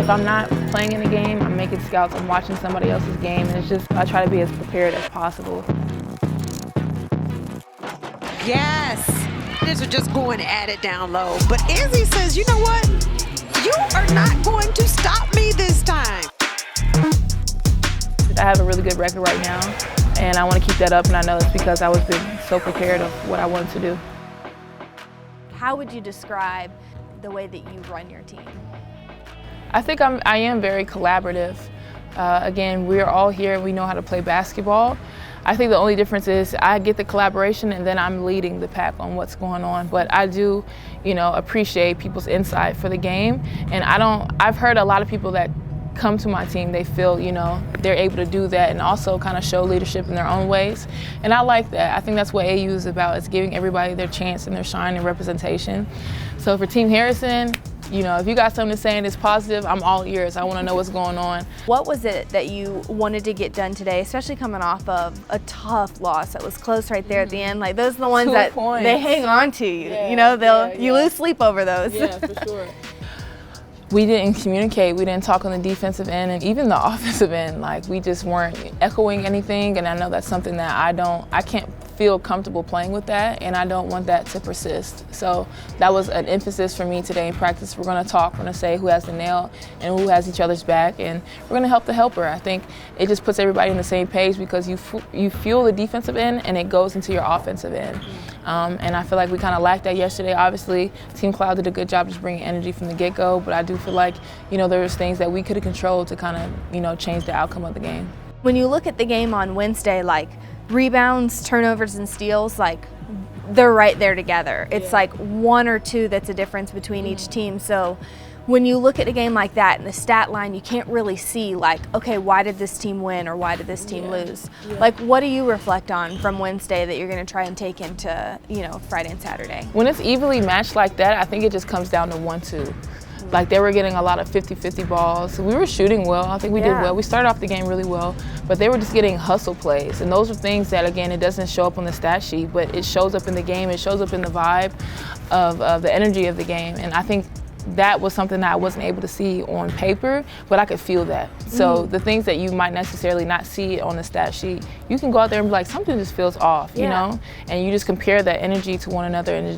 if I'm not playing in a game, I'm making scouts, I'm watching somebody else's game, and it's just, I try to be as prepared as possible. Yes, these are just going at it down low. But Izzy says, you know what? You are not going to stop me this time. I have a really good record right now, and I want to keep that up, and I know it's because I was been so prepared of what I wanted to do. How would you describe the way that you run your team? I think I am very collaborative. Again, we're all here, we know how to play basketball. I think the only difference is I get the collaboration and then I'm leading the pack on what's going on. But I do, appreciate people's insight for the game. And I've heard a lot of people that come to my team, they feel, they're able to do that and also kind of show leadership in their own ways. And I like that. I think that's what AU is about. It's giving everybody their chance and their shine and representation. So for Team Harrison, if you got something to say and it's positive, I'm all ears. I want to know what's going on. What was it that you wanted to get done today, especially coming off of a tough loss that was close right there at the end? Like, those are the ones that they hang on to you. Yeah, you lose sleep over those. Yeah, for sure. We didn't communicate. We didn't talk on the defensive end and even the offensive end. Like, we just weren't echoing anything, and I know that's something that I can't feel comfortable playing with that, and I don't want that to persist. So that was an emphasis for me today in practice. We're going to talk, we're going to say who has the nail and who has each other's back, and we're going to help the helper. I think it just puts everybody on the same page because you fuel the defensive end and it goes into your offensive end. And I feel like we kind of lacked that yesterday. Obviously, Team Cloud did a good job just bringing energy from the get-go, but I do feel like, there was things that we could have controlled to kind of, change the outcome of the game. When you look at the game on Wednesday, like rebounds, turnovers, and steals, like they're right there together. It's like one or two that's a difference between each team. So when you look at a game like that in the stat line, you can't really see like, okay, why did this team win or why did this team lose? Like, what do you reflect on from Wednesday that you're going to try and take into, Friday and Saturday? When it's evenly matched like that, I think it just comes down to 1-2. Like, they were getting a lot of 50-50 balls. We were shooting well. I think we did well. We started off the game really well, but they were just getting hustle plays. And those are things that, again, it doesn't show up on the stat sheet, but it shows up in the game. It shows up in the vibe of the energy of the game. And I think that was something that I wasn't able to see on paper, but I could feel that. So the things that you might necessarily not see on the stat sheet, you can go out there and be like, something just feels off, you know? And you just compare that energy to one another, and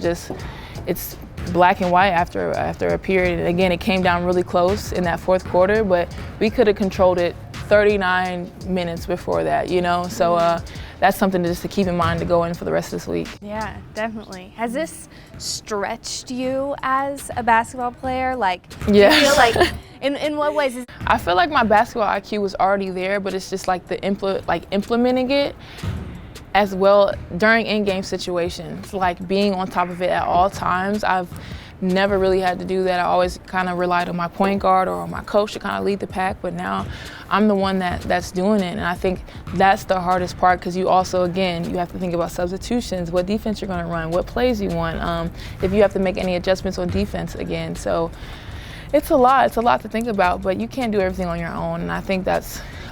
it's black and white after a period. And again, it came down really close in that fourth quarter, but we could have controlled it 39 minutes before that, So that's something just to keep in mind to go in for the rest of this week. Yeah, definitely. Has this stretched you as a basketball player? Like, do you feel like, in what ways? I feel like my basketball IQ was already there, but it's just like implementing it as well during in-game situations, like being on top of it at all times. I've never really had to do that. I always kind of relied on my point guard or my coach to kind of lead the pack, but now I'm the one that's doing it. And I think that's the hardest part, because you also, again, you have to think about substitutions, what defense you're going to run, what plays you want, if you have to make any adjustments on defense again. So it's a lot to think about, but you can't do everything on your own. And I think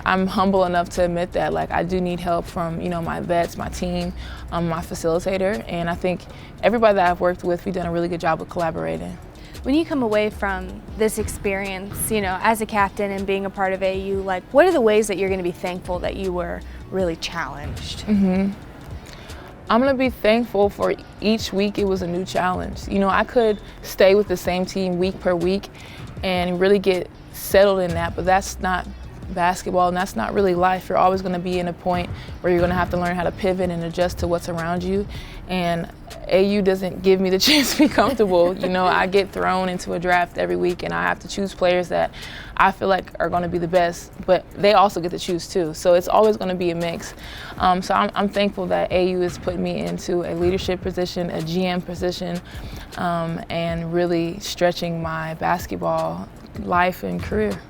I'm humble enough to admit that, like, I do need help from, my vets, my team, my facilitator, and I think everybody that I've worked with, we've done a really good job of collaborating. When you come away from this experience, as a captain and being a part of AU, like, what are the ways that you're going to be thankful that you were really challenged? I'm going to be thankful for each week it was a new challenge. I could stay with the same team week per week and really get settled in that, but that's not basketball, and that's not really life. You're always going to be in a point where you're going to have to learn how to pivot and adjust to what's around you, and AU doesn't give me the chance to be comfortable. I get thrown into a draft every week, and I have to choose players that I feel like are going to be the best, but they also get to choose too, so it's always going to be a mix. So I'm thankful that AU has put me into a leadership position, a GM position, and really stretching my basketball life and career.